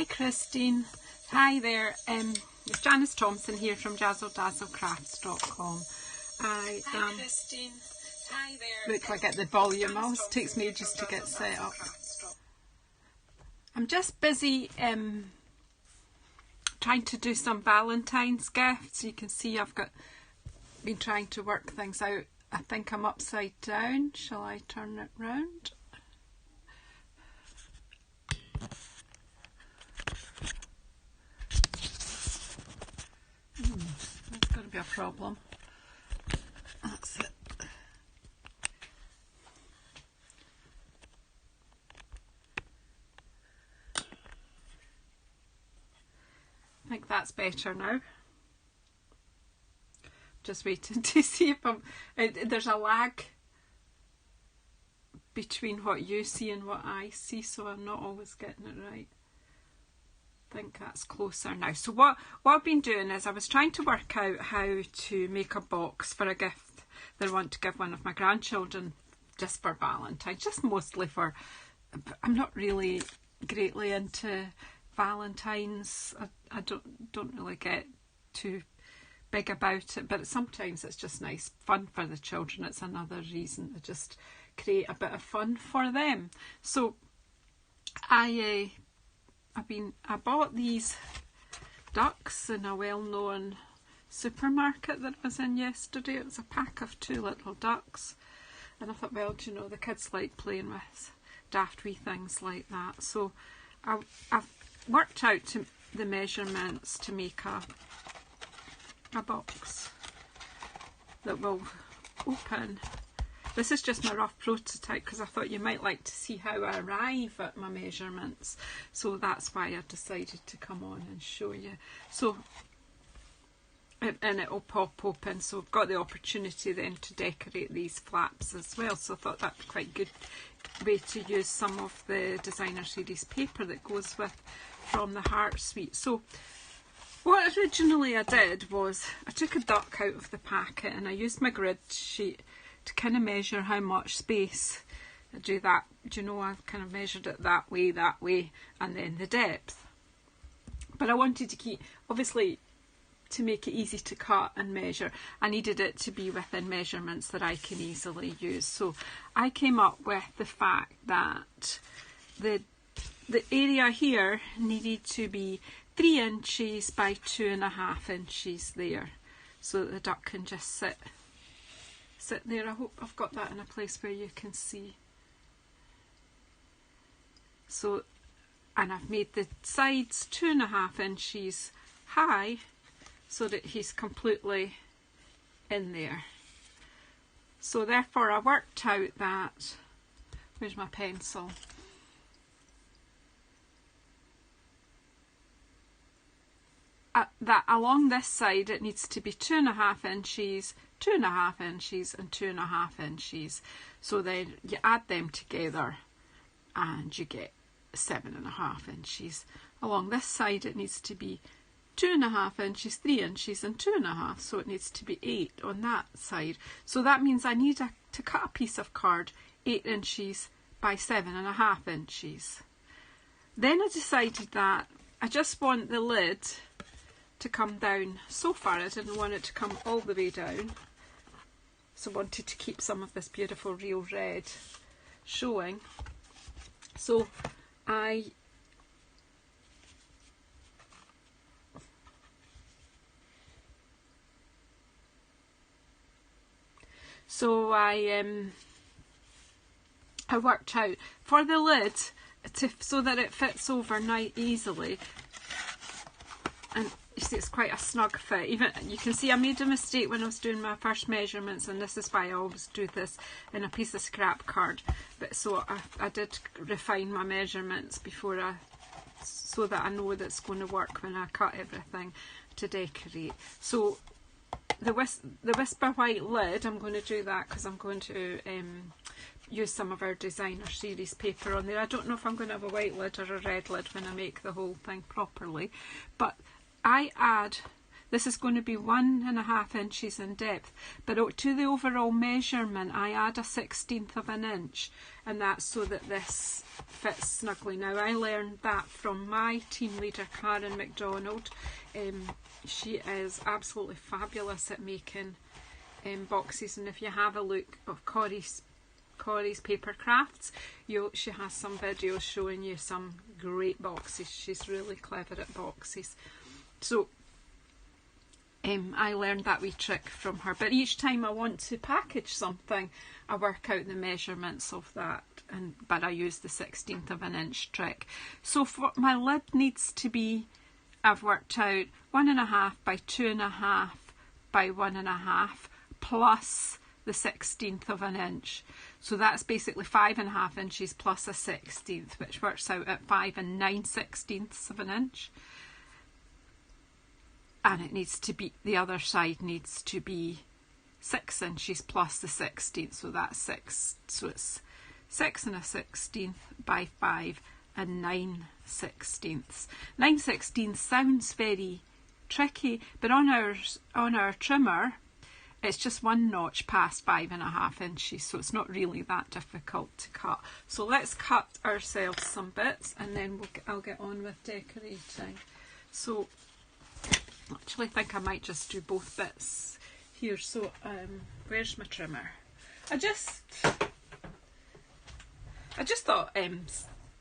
Hi Christine, hi there, it's Janice Thompson here from JazzleDazzleCrafts.com. Hi Christine, hi there. Look, I get the volume, always takes me just to get set up. I'm just busy trying to do some Valentine's gifts. You can see I've been trying to work things out. I think I'm upside down. Shall I turn it round? That's going to be a problem. That's it. I think that's better now. Just waiting to see if there's a lag between what you see and what I see, so I'm not always getting it right. I think that's closer now. So what I've been doing is I was trying to work out how to make a box for a gift that I want to give one of my grandchildren just for Valentine's, just mostly for, I'm not really greatly into Valentine's. I don't really get too big about it, but sometimes it's just nice fun for the children. It's another reason to just create a bit of fun for them. So I bought these ducks in a well-known supermarket that I was in yesterday. It was a pack of 2 little ducks, and I thought, well, do you know, the kids like playing with daft wee things like that. So I've worked out the measurements to make a box that will open. This is just my rough prototype because I thought you might like to see how I arrive at my measurements. So that's why I decided to come on and show you. So, and it will pop open. So I've got the opportunity then to decorate these flaps as well. So I thought that'd be quite a good way to use some of the designer series paper that goes with from the Heart Suite. So what originally I did was I took a duck out of the packet and I used my grid sheet to kind of measure how much space. I do that, do you know, I've kind of measured it that way, and then the depth. But I wanted to keep, obviously, to make it easy to cut and measure, I needed it to be within measurements that I can easily use. So I came up with the fact that the area here needed to be 3 inches by 2.5 inches there, so that the duck can just sit there. I hope I've got that in a place where you can see. So, and I've made the sides 2.5 inches high so that he's completely in there. So therefore I worked out that, where's my pencil? That along this side it needs to be 2.5 inches, 2.5 inches and 2.5 inches. So then you add them together and you get 7.5 inches. Along this side it needs to be 2.5 inches, 3 inches and 2.5, so it needs to be 8 on that side. So that means I need to cut a piece of card 8 inches by 7.5 inches. Then I decided that I just want the lid to come down so far. I didn't want it to come all the way down, so I wanted to keep some of this beautiful real red showing. So I worked out for the lid so that it fits over easily, and you see it's quite a snug fit. Even you can see I made a mistake when I was doing my first measurements, and this is why I always do this in a piece of scrap card. But so I did refine my measurements before so that I know that's going to work when I cut everything to decorate. So the Whisper White lid, I'm going to do that because I'm going to use some of our designer series paper on there. I don't know if I'm going to have a white lid or a red lid when I make the whole thing properly, but I add this is going to be 1.5 inches in depth, but to the overall measurement I add a 1/16 of an inch, and that's so that this fits snugly. Now I learned that from my team leader Karen McDonald. She is absolutely fabulous at making boxes, and if you have a look of Corrie's Paper Crafts, she has some videos showing you some great boxes. She's really clever at boxes. So I learned that wee trick from her, but each time I want to package something I work out the measurements of that, but I use the 1/16 of an inch trick. So for my lid needs to be, I've worked out 1.5 by 2.5 by 1.5 plus the 1/16 of an inch. So that's basically 5.5 inches plus a 1/16, which works out at 5 9/16 of an inch. And it needs to be, the other side needs to be 6 inches plus the 1/16, so that's 6. So it's 6 1/16 by 5 9/16. 9/16 sounds very tricky, but on our trimmer it's just 1 notch past 5.5 inches, so it's not really that difficult to cut. So let's cut ourselves some bits, and then I'll get on with decorating. So I actually think I might just do both bits here. So where's my trimmer? I just thought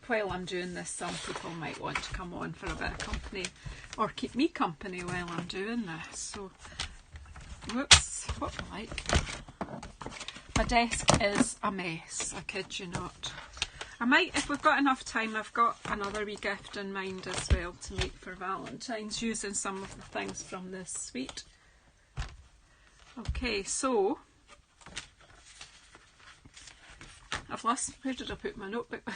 while I'm doing this, some people might want to come on for a bit of company, or keep me company while I'm doing this. So whoops, what am I like? My desk is a mess, I kid you not. I might, if we've got enough time, I've got another wee gift in mind as well to make for Valentine's, using some of the things from this suite. Okay, so I've lost, where did I put my notebook?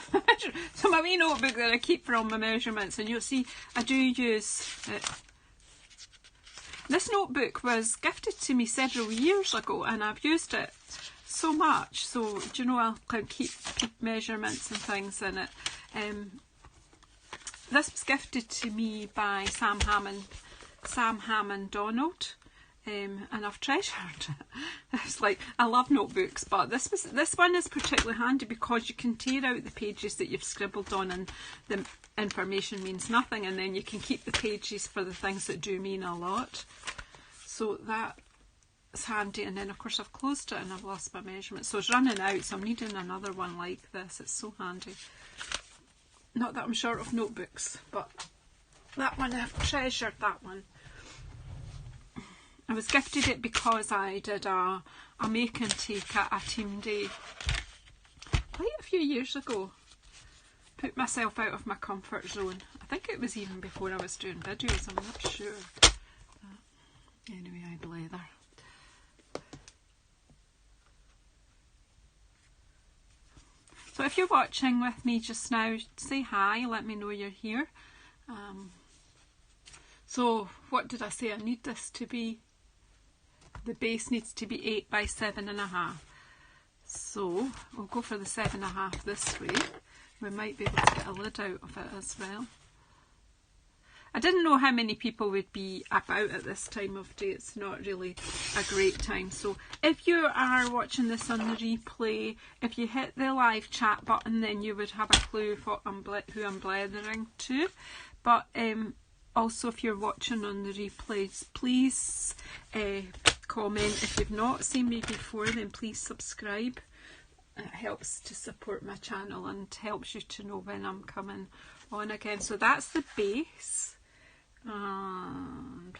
So my wee notebook that I keep for all my measurements, and you'll see I do use it. This notebook was gifted to me several years ago, and I've used it so much. So, do you know, I'll keep measurements and things in it. This was gifted to me by Sam Hammond Donald, and I've treasured it. It's like, I love notebooks, but this one is particularly handy because you can tear out the pages that you've scribbled on and the information means nothing, and then you can keep the pages for the things that do mean a lot. So that's handy. And then of course I've closed it and I've lost my measurements, so it's running out, so I'm needing another one like this. It's so handy. Not that I'm short of notebooks, but that one, I've treasured that one. I was gifted it because I did a make and take at a team day quite a few years ago. Put myself out of my comfort zone. I think it was even before I was doing videos, I'm not sure. Anyway, I blather. So if you're watching with me just now, say hi, let me know you're here. So what did I say? I need this to be, the base needs to be 8 by 7.5. So we'll go for the 7.5 this way. We might be able to get a lid out of it as well. I didn't know how many people would be about at this time of day. It's not really a great time. So if you are watching this on the replay, if you hit the live chat button, then you would have a clue of what who I'm blethering to. But also, if you're watching on the replays, please comment. If you've not seen me before, then please subscribe. It helps to support my channel and helps you to know when I'm coming on again. So that's the base. And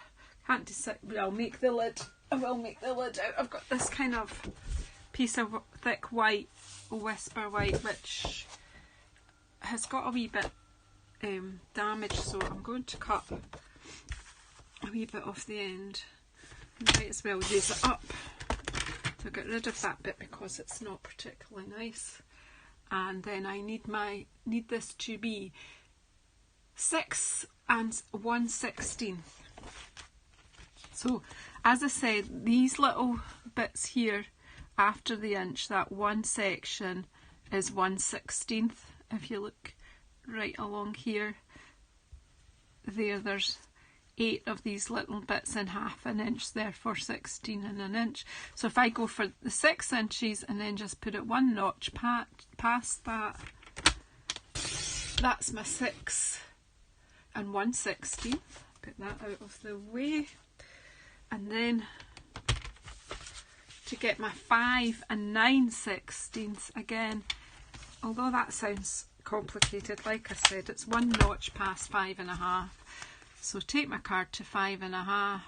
can't decide. I'll make the lid. I will make the lid out. I've got this kind of piece of thick white, whisper white, which has got a wee bit damaged. So I'm going to cut a wee bit off the end. I might as well use it up to get rid of that bit because it's not particularly nice. And then I need this to be 6 1/16. So as I said, these little bits here after the inch, that one section is 1/16. If you look right along here, there's 8 of these little bits in 1/2 inch, therefore 16 in an inch. So if I go for the 6 inches and then just put it 1 notch past that, that's my 6 and 1/16. Put that out of the way. And then to get my 5 and 9/16, again, although that sounds complicated, like I said, it's 1 notch past 5 1/2. So take my card to 5 1/2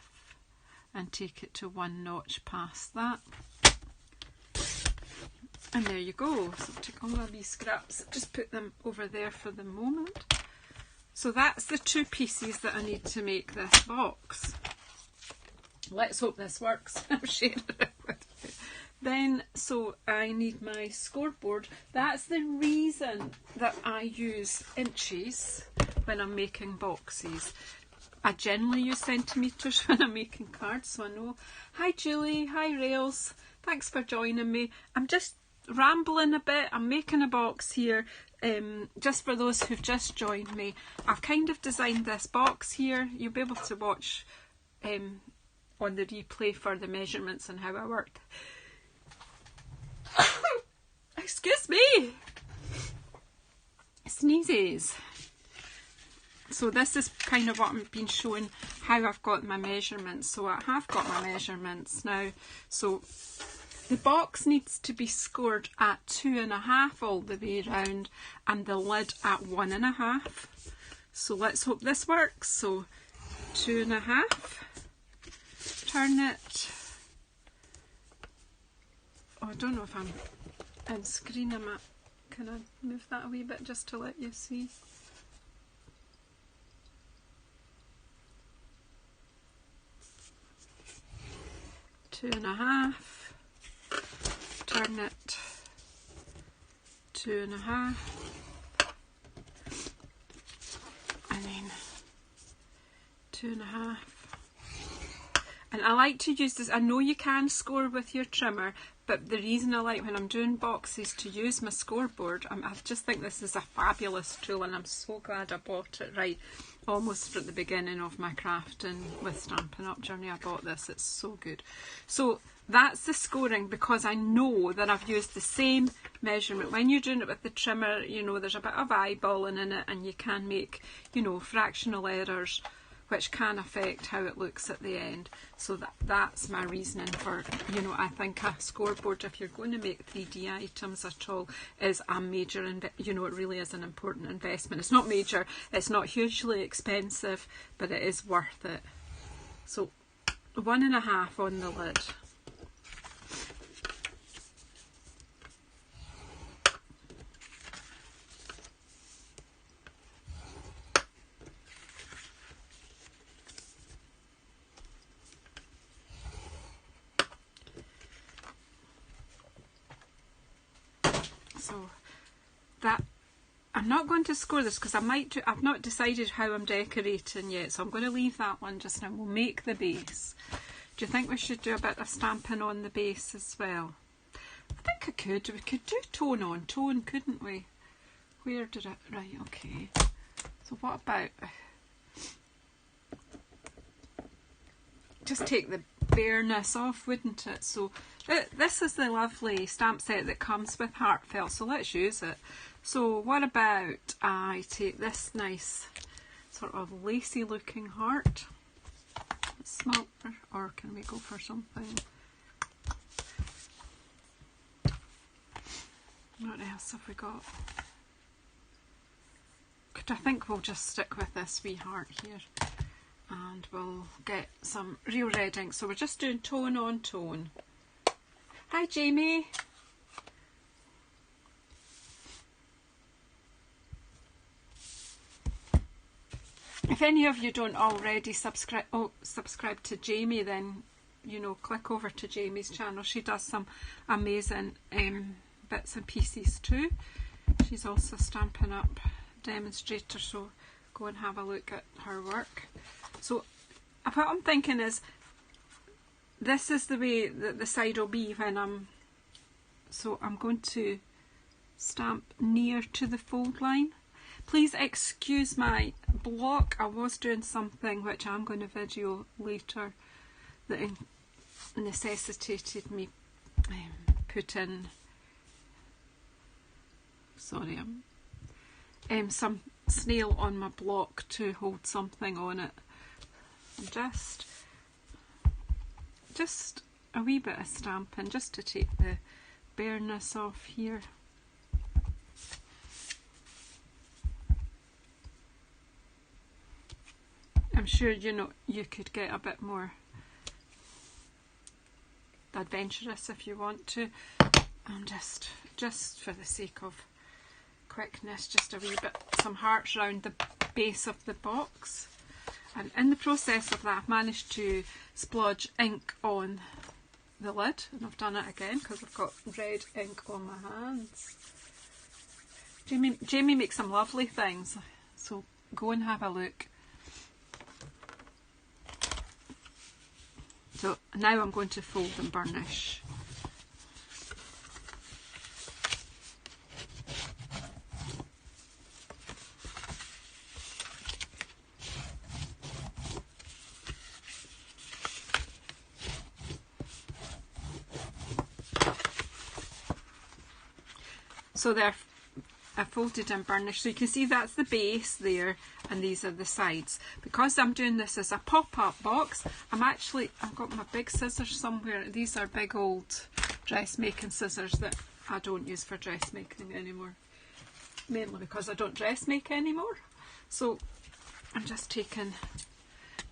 and take it to 1 notch past that. And there you go. So take all of these scraps, just put them over there for the moment. So that's the 2 pieces that I need to make this box. Let's hope this works. I'm sharing it with you. Then, so I need my scoreboard. That's the reason that I use inches when I'm making boxes. I generally use centimetres when I'm making cards, so I know. Hi Julie, hi Rails, thanks for joining me. I'm just rambling a bit. I'm making a box here. Just for those who've just joined me, I've kind of designed this box here. You'll be able to watch on the replay for the measurements and how I worked. Excuse me, sneezes. So this is kind of what I've been showing, how I've got my measurements. So I have got my measurements now. So the box needs to be scored at 2 1/2 all the way round, and the lid at 1 1/2. So let's hope this works. So 2 1/2, turn it. Oh, I don't know if I'm in screen. Can I move that a wee bit just to let you see? Two and a half, turn it, 2 1/2, and then 2 1/2. And I like to use this. I know you can score with your trimmer, but the reason I like when I'm doing boxes to use my scoreboard, I just think this is a fabulous tool, and I'm so glad I bought it right almost at the beginning of my crafting with Stampin' Up journey. I bought this, it's so good. So that's the scoring, because I know that I've used the same measurement. When you're doing it with the trimmer, you know, there's a bit of eyeballing in it, and you can make, you know, fractional errors which can affect how it looks at the end. So that's my reasoning for, you know, I think a scoreboard, if you're going to make 3D items at all, is a major, you know, it really is an important investment. It's not major, it's not hugely expensive, but it is worth it. So 1 1/2 on the lid. So that, I'm not going to score this because I've not decided how I'm decorating yet, so I'm going to leave that one just now. We'll make the base. Do you think we should do a bit of stamping on the base as well? I think I could. We could do tone on tone, couldn't we? Where did it? Right, okay. So what about just take the bareness off, wouldn't it? So this is the lovely stamp set that comes with Heartfelt, so let's use it. So what about I take this nice sort of lacy looking heart, small, or can we go for something? What else have we got? I think we'll just stick with this wee heart here, and we'll get some real red ink. So we're just doing tone on tone. Hi Jamie. If any of you don't already subscribe to Jamie, then, you know, click over to Jamie's channel. She does some amazing bits and pieces too. She's also a Stampin' Up demonstrator, so go and have a look at her work. So what I'm thinking is, this is the way that the side will be when so I'm going to stamp near to the fold line, Please excuse my block. I was doing something which I'm going to video later that necessitated me putting, sorry, some snail on my block to hold something on it. Just a wee bit of stamping just to take the bareness off here. I'm sure you could get a bit more adventurous if you want to. I'm just for the sake of quickness, just a wee bit, some hearts round the base of the box. And in the process of that, I've managed to splodge ink on the lid, and I've done it again because I've got red ink on my hands. Jamie makes some lovely things, so go and have a look. So now I'm going to fold and burnish. So they're folded and burnished. So you can see that's the base there, and these are the sides. Because I'm doing this as a pop-up box, I've got my big scissors somewhere. These are big old dressmaking scissors that I don't use for dressmaking anymore. Mainly because I don't dressmake anymore. So I'm just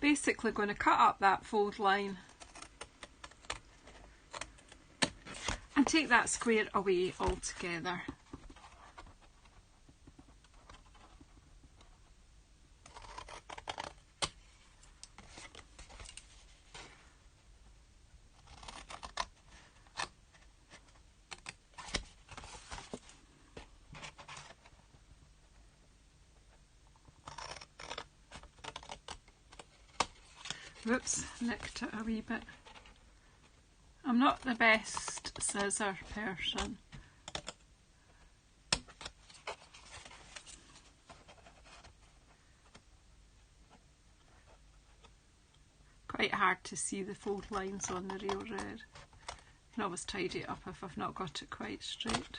basically going to cut up that fold line and take that square away altogether. Whoops, nicked it a wee bit. I'm not the best scissor person. Quite hard to see the fold lines on the real red. I can always tidy it up if I've not got it quite straight.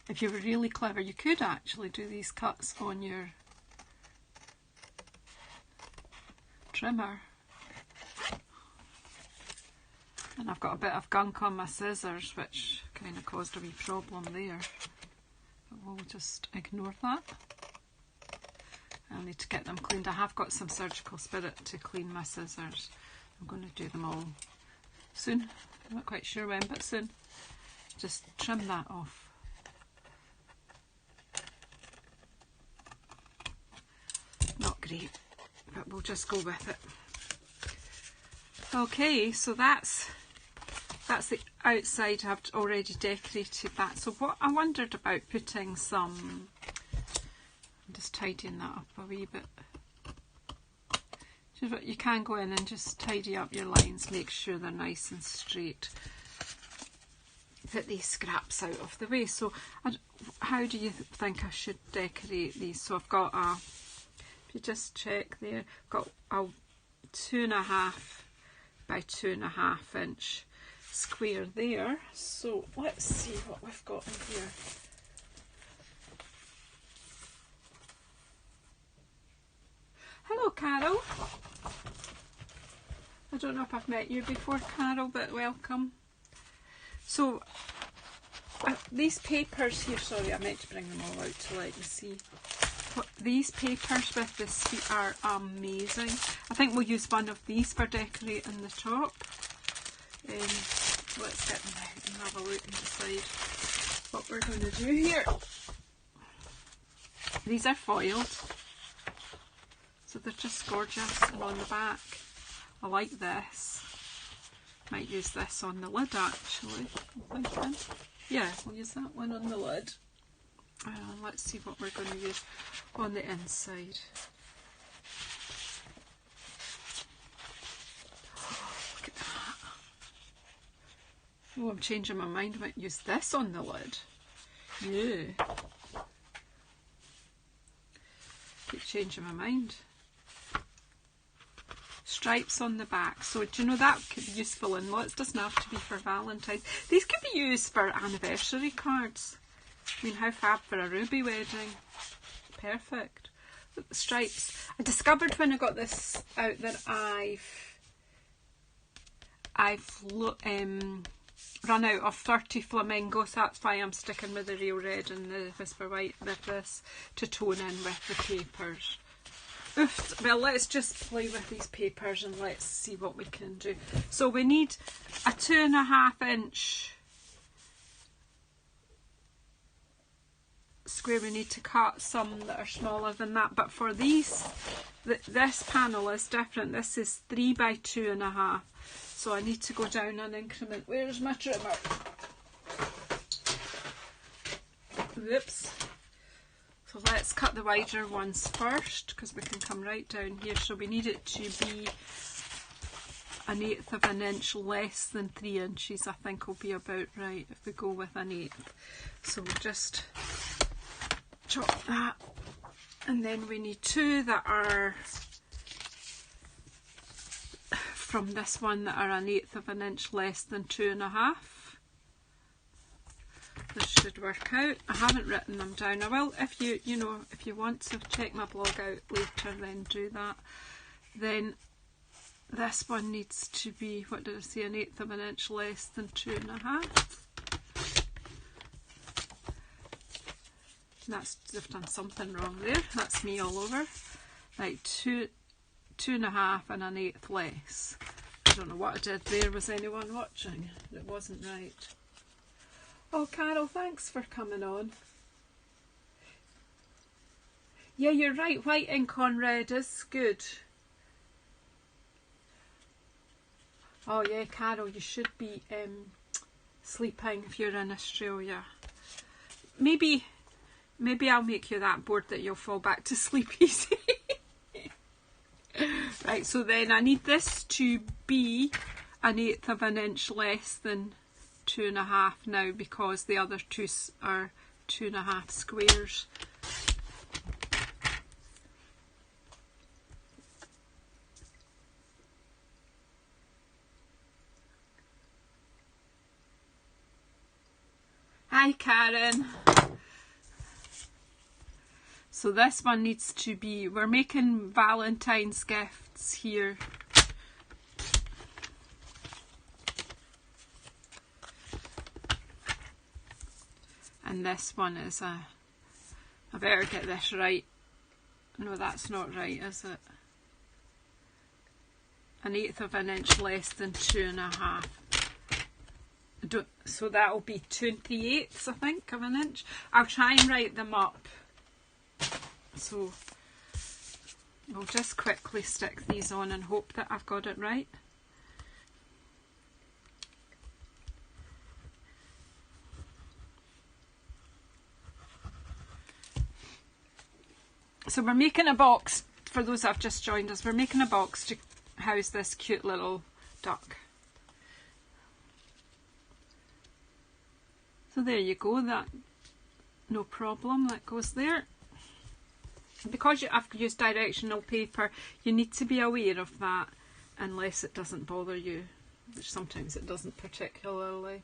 If you were really clever, you could actually do these cuts on your trimmer. And I've got a bit of gunk on my scissors, which kind of caused a wee problem there. But we'll just ignore that. I'll need to get them cleaned. I have got some surgical spirit to clean my scissors. I'm going to do them all soon. I'm not quite sure when, but soon. Just trim that off. Not great, but we'll just go with it. Okay, so that's the outside. I've already decorated that. So what I wondered about putting some, I'm just tidying that up a wee bit. You can go in and just tidy up your lines, make sure they're nice and straight. Put these scraps out of the way. So how do you think I should decorate these? So I've got a, if you just check there, I've got a 2.5 by 2.5 inch square there. So let's see what we've got in here. Hello, Carol. I don't know if I've met you before, Carol, but welcome. So these papers here, sorry, I meant to bring them all out to let you see. These papers with this are amazing. I think we'll use one of these for decorating the top. Let's get them out and have a look and decide what we're going to do here. These are foiled, so they're just gorgeous, and on the back I like this. Might use this on the lid actually, I'm thinking. Yeah, we'll use that one on the lid. Let's see what we're going to use on the inside. Oh, look at that. Oh, I'm changing my mind. I might use this on the lid. Yeah. Keep changing my mind. Stripes on the back. So do you know that could be useful in lots. It doesn't have to be for Valentine's. These could be used for anniversary cards. I mean, how fab for a ruby wedding. Perfect. Look, the stripes. I discovered when I got this out that I've run out of 30 flamingos. That's why I'm sticking with the real red and the Whisper White with this to tone in with the papers. Oof. Well, let's just play with these papers and let's see what we can do. So we need a 2.5 inch square. We need to cut some that are smaller than that, but for these, this panel is different. This is 3 by 2.5, so I need to go down an increment. Where's my trimmer? Whoops. So let's cut the wider ones first, because we can come right down here. So we need it to be 1/8 of an inch less than 3 inches. I think will be about right if we go with 1/8. So we'll just chop that, and then we need 2 that are from this one that are 1/8 of an inch less than 2.5. This should work out. I haven't written them down. I will, if you know, if you want to check my blog out later, then do that. Then this one needs to be, what did I say, 1/8 of an inch less than 2.5. I've done something wrong there. That's me all over. Right, 2.5 and 1/8 less. I don't know what I did there. Was anyone watching? It wasn't right. Oh, Carol, thanks for coming on. Yeah, you're right. White ink on red is good. Oh yeah, Carol, you should be sleeping if you're in Australia. Maybe I'll make you that board that you'll fall back to sleep easy. Right, so then I need this to be 1/8 of an inch less than 2.5 now, because the other 2 are 2.5 squares. Hi Karen. So this one needs to be, we're making Valentine's gifts here. And this one is I better get this right. No, that's not right, is it? 1/8 of an inch less than 2.5. So that'll be 2 3/8, I think, of an inch. I'll try and write them up. So we'll just quickly stick these on and hope that I've got it right. So we're making a box, for those that have just joined us, we're making a box to house this cute little duck. So there you go, that no problem, that goes there. Because I've used directional paper, you need to be aware of that, unless it doesn't bother you, which sometimes it doesn't particularly.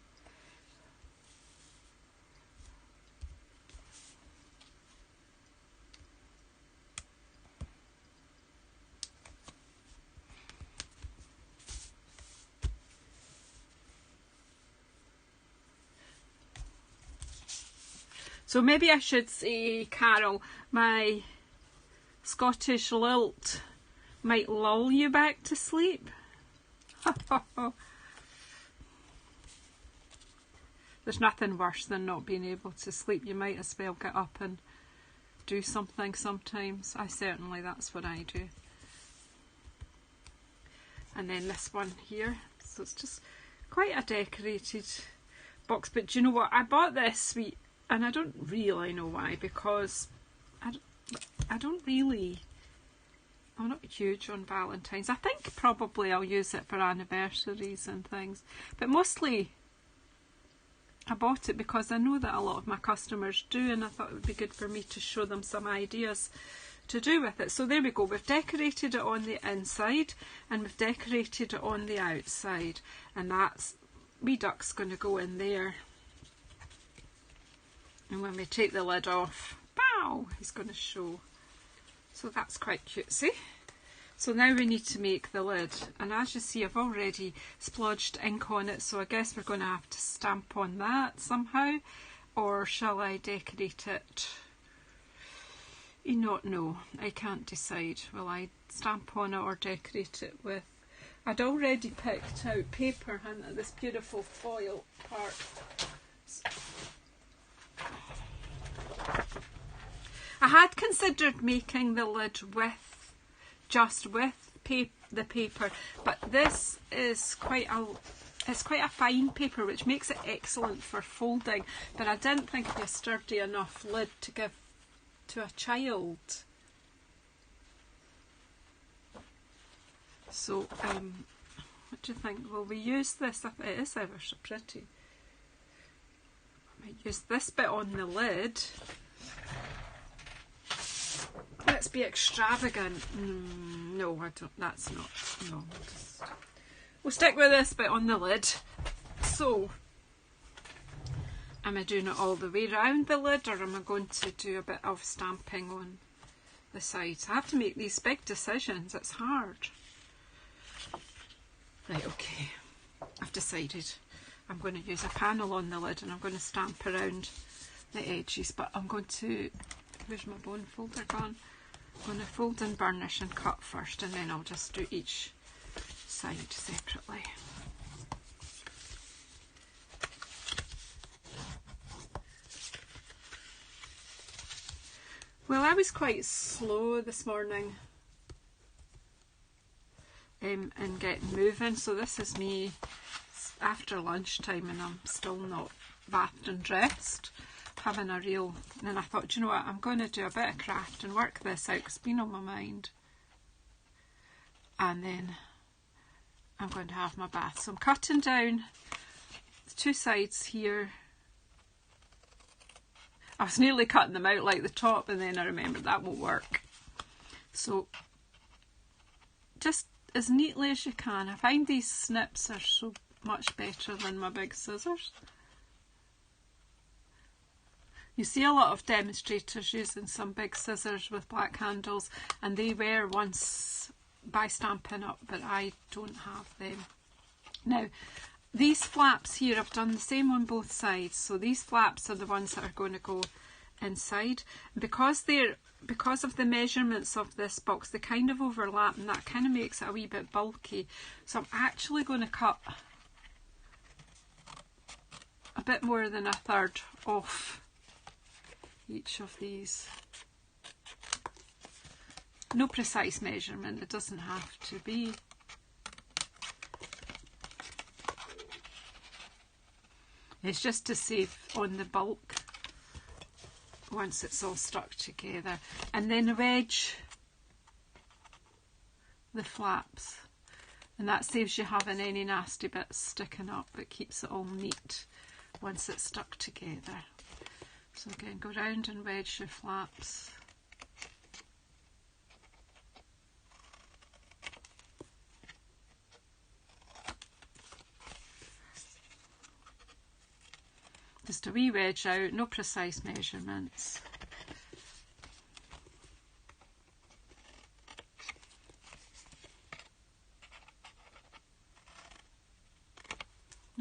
So maybe I should say, Carol, my Scottish lilt might lull you back to sleep. There's nothing worse than not being able to sleep. You might as well get up and do something sometimes. That's what I do. And then this one here. So it's just quite a decorated box. But do you know what? I bought this sweet, and I don't really know why, because I'm not huge on Valentine's. I think probably I'll use it for anniversaries and things, but mostly I bought it because I know that a lot of my customers do, and I thought it would be good for me to show them some ideas to do with it. So there we go, we've decorated it on the inside and we've decorated it on the outside, and that's wee duck's going to go in there, and when we take the lid off, pow, he's going to show. So that's quite cutesy. So now we need to make the lid, and as you see I've already splodged ink on it, so I guess we're going to have to stamp on that somehow, or shall I decorate it? You not know, I can't decide. Will I stamp on it or decorate it with, I'd already picked out paper, hadn't I? This beautiful foil part. I had considered making the lid with just with the paper, but this is quite a fine paper, which makes it excellent for folding, but I didn't think it'd be a sturdy enough lid to give to a child. So what do you think? Will we use this? It is ever so pretty. I might use this bit on the lid. Let's be extravagant. No, I don't. That's not. No. We'll stick with this bit on the lid. So, am I doing it all the way around the lid, or am I going to do a bit of stamping on the sides? I have to make these big decisions. It's hard. Right, okay. I've decided. I'm going to use a panel on the lid and I'm going to stamp around the edges, but I'm going to, where's my bone folder gone? I'm going to fold and burnish and cut first, and then I'll just do each side separately. Well, I was quite slow this morning in getting moving, so this is me after lunchtime and I'm still not bathed and dressed, having a real, and I thought, you know what, I'm going to do a bit of craft and work this out because it's been on my mind, and then I'm going to have my bath. So I'm cutting down the two sides here. I was nearly cutting them out like the top, and then I remembered that won't work. So just as neatly as you can. I find these snips are so much better than my big scissors. You see a lot of demonstrators using some big scissors with black handles, and they wear once by Stampin' Up, but I don't have them. Now, these flaps here, I've done the same on both sides, so these flaps are the ones that are going to go inside. Because of the measurements of this box, they kind of overlap, and that kind of makes it a wee bit bulky. So I'm actually going to cut a bit more than a third off each of these. No precise measurement, it doesn't have to be. It's just to save on the bulk once it's all stuck together. And then wedge the flaps, and that saves you having any nasty bits sticking up. It keeps it all neat once it's stuck together. So again, go round and wedge your flaps. Just a wee wedge out, no precise measurements.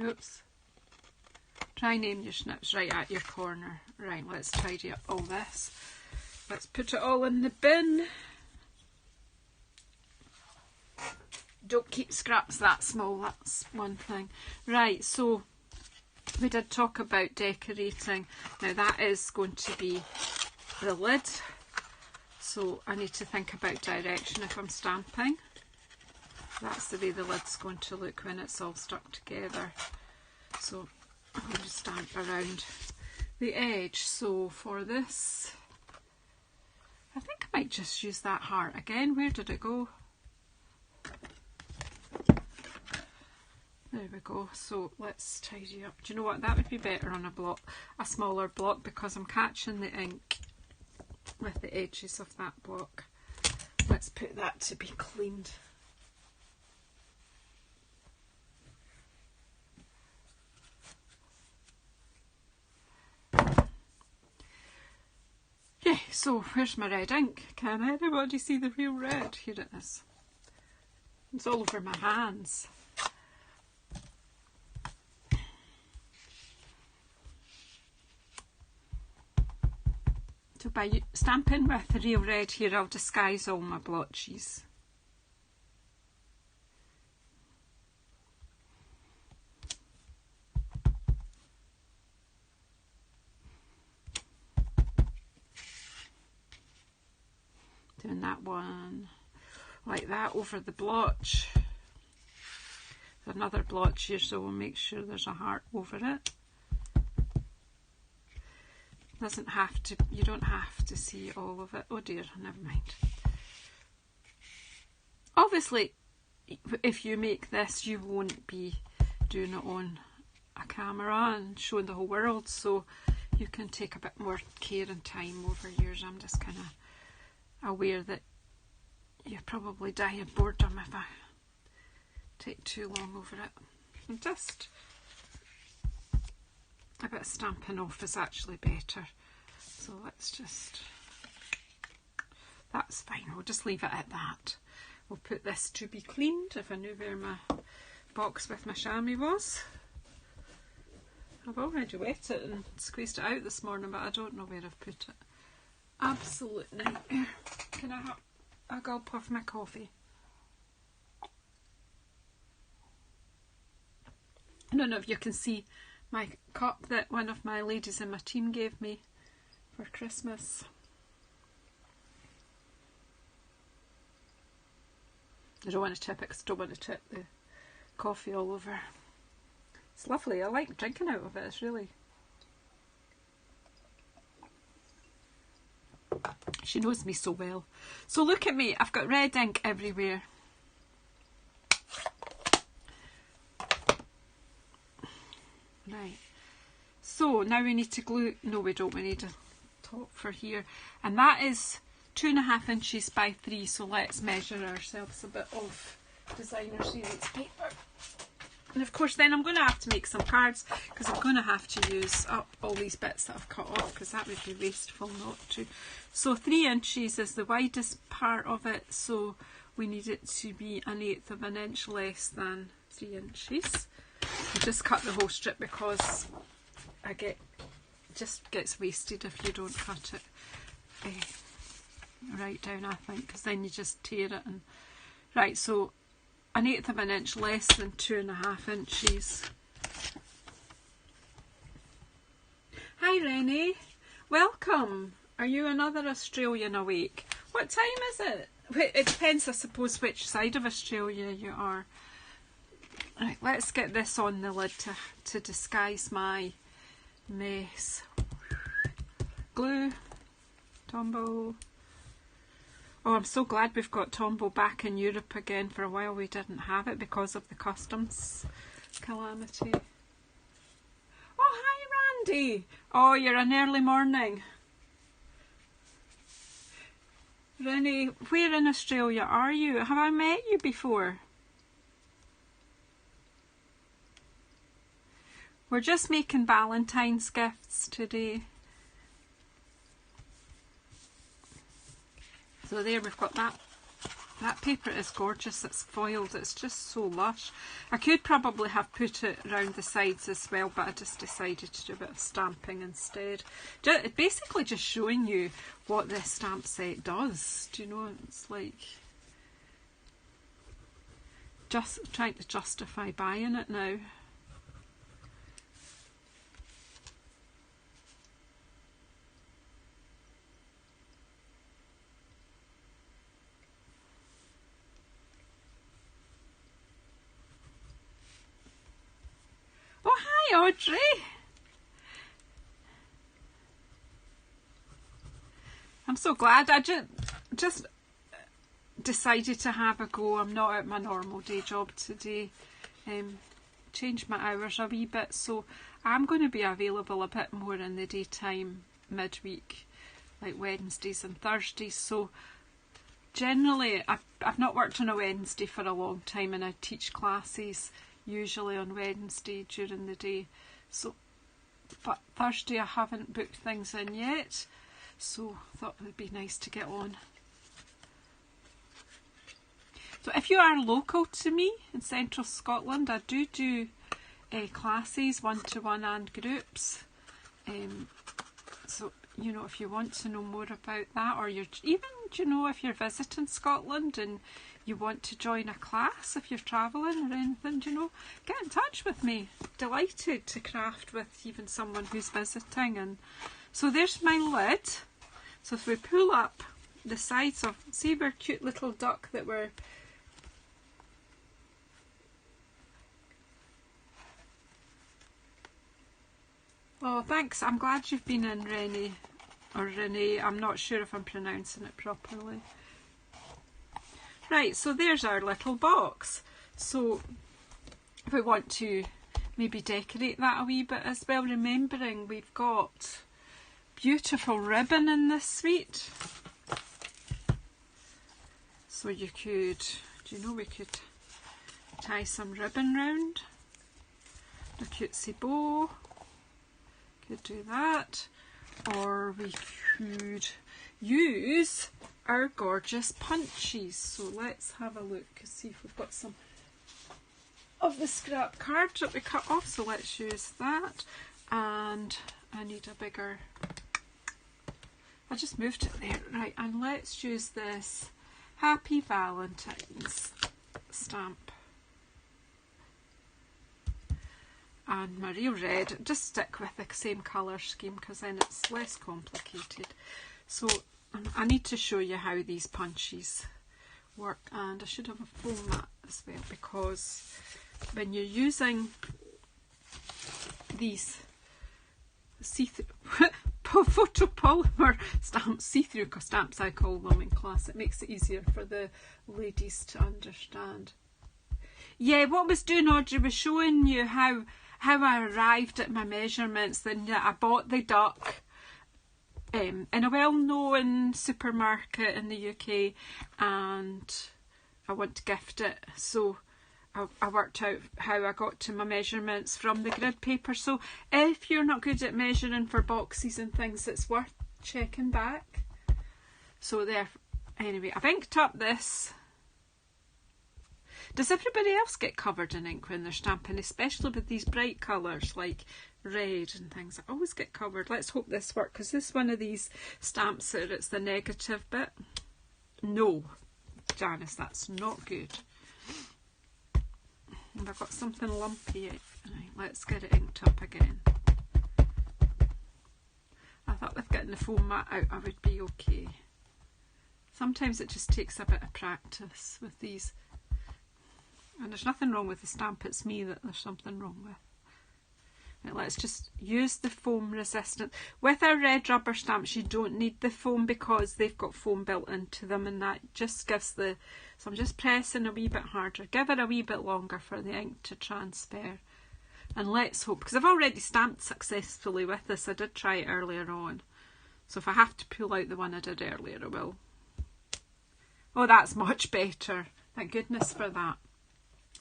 Oops. Try and aim your snips right at your corner. Right, let's tidy up all this. Let's put it all in the bin. Don't keep scraps that small, that's one thing. Right, so we did talk about decorating. Now that is going to be the lid, so I need to think about direction if I'm stamping. That's the way the lid's going to look when it's all stuck together. So I'm going to stamp around the edge. So for this, I think I might just use that heart again. Where did it go? There we go. So let's tidy up. Do you know what? That would be better on a smaller block, because I'm catching the ink with the edges of that block. Let's put that to be cleaned. Yeah, so where's my red ink? Can anybody see the real red? Here it is. It's all over my hands. So by stamping with the real red here, I'll disguise all my blotches. Doing that one like that over the blotch. There's another blotch here, so we'll make sure there's a heart over it. Doesn't have to, you don't have to see all of it. Oh dear, never mind. Obviously, if you make this, you won't be doing it on a camera and showing the whole world, so you can take a bit more care and time over yours. I'm just kind of aware that you probably die of boredom if I take too long over it. And just a bit of stamping off is actually better. So let's just, that's fine, we'll just leave it at that. We'll put this to be cleaned. If I knew where my box with my chamois was. I've already wet it and squeezed it out this morning, but I don't know where I've put it. Absolute nightmare. Can I have a gulp of my coffee? I don't know if you can see my cup that one of my ladies in my team gave me for Christmas. I don't want to tip it because I don't want to tip the coffee all over. It's lovely. I like drinking out of it. It's really... She knows me so well. So look at me. I've got red ink everywhere. Right. So now we need to glue. No, we don't. We need a top for here. And that is 2.5 inches by 3. So let's measure ourselves a bit of designer series paper. And of course then I'm going to have to make some cards, because I'm going to have to use up all these bits that I've cut off, because that would be wasteful not to. So 3 inches is the widest part of it, so we need it to be 1/8 of an inch less than 3 inches. I just cut the whole strip because just gets wasted if you don't cut it right down, I think, because then you just tear it. And right, so 1/8 of an inch less than 2.5 inches. Hi Rennie, welcome. Are you another Australian awake? What time is it? It depends, I suppose, which side of Australia you are. Right, let's get this on the lid to disguise my mess. Glue, Tombow. Oh, I'm so glad we've got Tombow back in Europe again. For a while we didn't have it because of the customs calamity. Oh, hi Randy. Oh, you're an early morning. Rennie, where in Australia are you? Have I met you before? We're just making Valentine's gifts today. So there we've got that. That paper is gorgeous. It's foiled. It's just so lush. I could probably have put it around the sides as well, but I just decided to do a bit of stamping instead. Basically just showing you what this stamp set does. Do you know? It's like just trying to justify buying it now. Oh, hi Audrey. I'm so glad. I just decided to have a go. I'm not at my normal day job today. changed my hours a wee bit, so I'm going to be available a bit more in the daytime midweek, like Wednesdays and Thursdays. So generally, I've not worked on a Wednesday for a long time, and I teach classes usually on Wednesday during the day. So, but Thursday I haven't booked things in yet, so I thought it would be nice to get on. So if you are local to me in central Scotland, I do classes, one-to-one and groups. So, you know, if you want to know more about that, or you're even, you know, if you're visiting Scotland and you want to join a class, if you're travelling or anything, you know, get in touch with me. Delighted to craft with even someone who's visiting. And so there's my lid. So if we pull up the sides of, see our cute little duck that we're, oh, thanks. I'm glad you've been in, Rennie, or Renee. I'm not sure if I'm pronouncing it properly. Right, so there's our little box. So if we want to maybe decorate that a wee bit as well, remembering we've got beautiful ribbon in this suite. So you could, do you know, we could tie some ribbon round a cutesy bow. Could do that, or we could use our gorgeous punches. So let's have a look, see if we've got some of the scrap cards that we cut off. So let's use that, and I need a bigger, I just moved it there, right, and let's use this Happy Valentines stamp. And my real red, just stick with the same colour scheme because then it's less complicated. So I need to show you how these punches work, and I should have a foam mat as well, because when you're using these see-through photopolymer stamps, see-through stamps I call them in class, it makes it easier for the ladies to understand. Yeah, what I was doing, Audrey, was showing you how I arrived at my measurements. Then I bought the duck in a well-known supermarket in the UK, and I want to gift it. So I worked out how I got to my measurements from the grid paper. So if you're not good at measuring for boxes and things, it's worth checking back. So there, anyway, I've inked up this. Does everybody else get covered in ink when they're stamping, especially with these bright colours like red and things? I always get covered. Let's hope this works, because this is one of these stamps that it's the negative bit. No, Janice, that's not good. Have I got something lumpy? Right, let's get it inked up again. I thought with getting the foam mat out I would be okay. Sometimes it just takes a bit of practice with these. And there's nothing wrong with the stamp, it's me that there's something wrong with. Right, let's just use the foam resistant. With our red rubber stamps you don't need the foam because they've got foam built into them, and that just gives the, so I'm just pressing a wee bit harder. Give it a wee bit longer for the ink to transfer. And let's hope, because I've already stamped successfully with this, I did try it earlier on. So if I have to pull out the one I did earlier I will. Oh, that's much better. Thank goodness for that.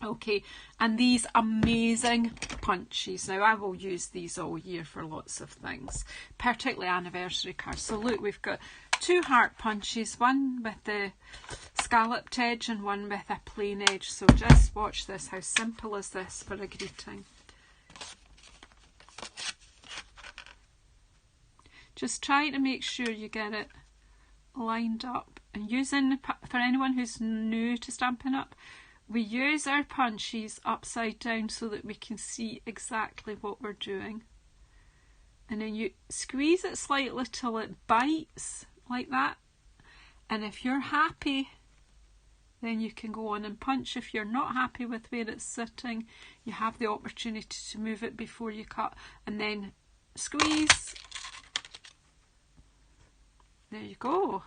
Okay, and these amazing punches. Now I will use these all year for lots of things, particularly anniversary cards. So look, we've got two heart punches, one with the scalloped edge and one with a plain edge. So just watch this, how simple is this for a greeting. Just try to make sure you get it lined up. And using, for anyone who's new to Stampin' Up, we use our punches upside down so that we can see exactly what we're doing. And then you squeeze it slightly till it bites, like that. And if you're happy, then you can go on and punch. If you're not happy with where it's sitting, you have the opportunity to move it before you cut. And then squeeze. There you go.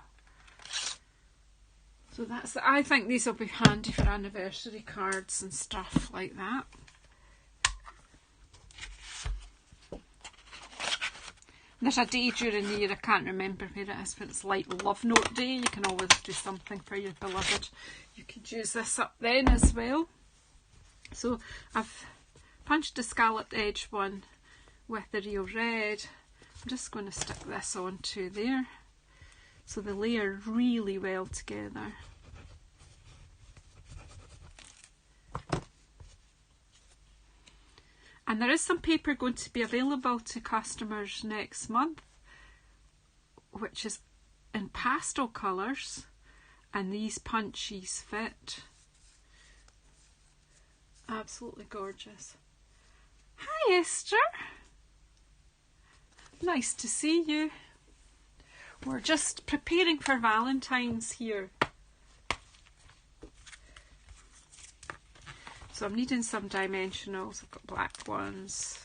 So that's, I think these will be handy for anniversary cards and stuff like that. There's a day during the year, I can't remember where it is, but it's like Love Note Day. You can always do something for your beloved. You could use this up then as well. So I've punched a scalloped edge one with the real red. I'm just going to stick this onto there so they layer really well together. And there is some paper going to be available to customers next month, which is in pastel colours, and these punchies fit. Absolutely gorgeous. Hi Esther, nice to see you. We're just preparing for Valentine's here. So I'm needing some dimensionals. I've got black ones.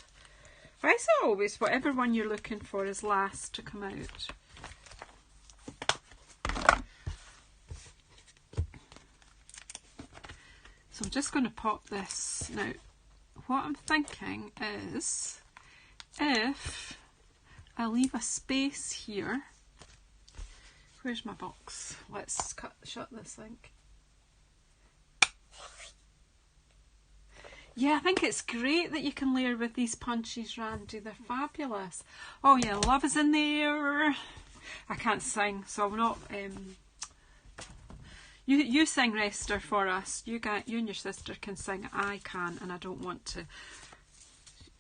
Why is it always whatever one you're looking for is last to come out? So I'm just going to pop this. Now, what I'm thinking is if I leave a space here. Where's my box? Let's shut this link. Yeah, I think it's great that you can layer with these punchies, Randy. They're fabulous. Oh yeah, Love is in there. I can't sing, so I'm not... You sing, Esther, for us. You and your sister can sing. I can, and I don't want to,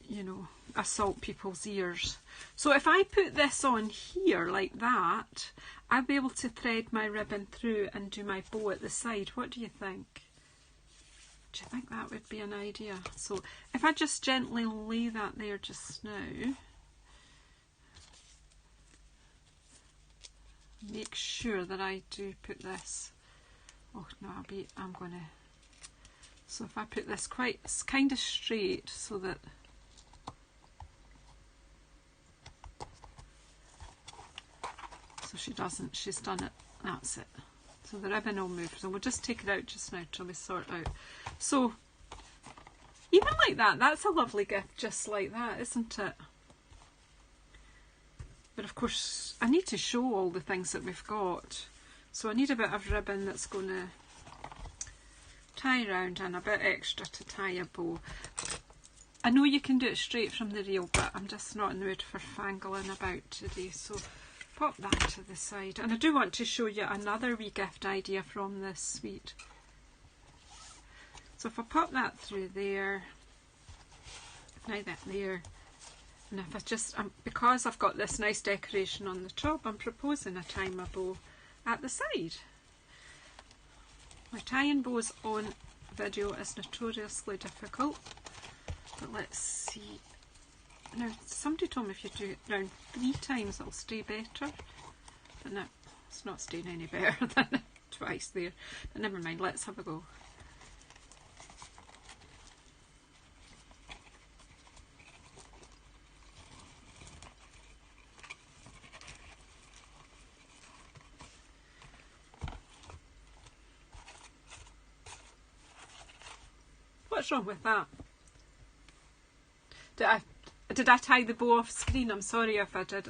you know, assault people's ears. So if I put this on here like that, I'll be able to thread my ribbon through and do my bow at the side. What do you think? Do you think that would be an idea? So if I just gently lay that there just now, make sure that I do put this. Oh no, I'm gonna. So if I put this it's kind of straight so that. So she doesn't. She's done it. That's it. So the ribbon will move. So we'll just take it out just now till we sort out. So even like that, that's a lovely gift just like that, isn't it? But of course, I need to show all the things that we've got. So I need a bit of ribbon that's going to tie around and a bit extra to tie a bow. I know you can do it straight from the reel, but I'm just not in the mood for fangling about today. So pop that to the side. And I do want to show you another wee gift idea from this suite. So if I pop that through there, now that there, and if I just, because I've got this nice decoration on the top, I'm proposing a tie my bow at the side. My tying bows on video is notoriously difficult, but let's see. Now, somebody told me if you do it around 3 times it'll stay better, but no, it's not staying any better than twice there. But never mind, let's have a go. What's wrong with that? Did I tie the bow off screen? I'm sorry if I did.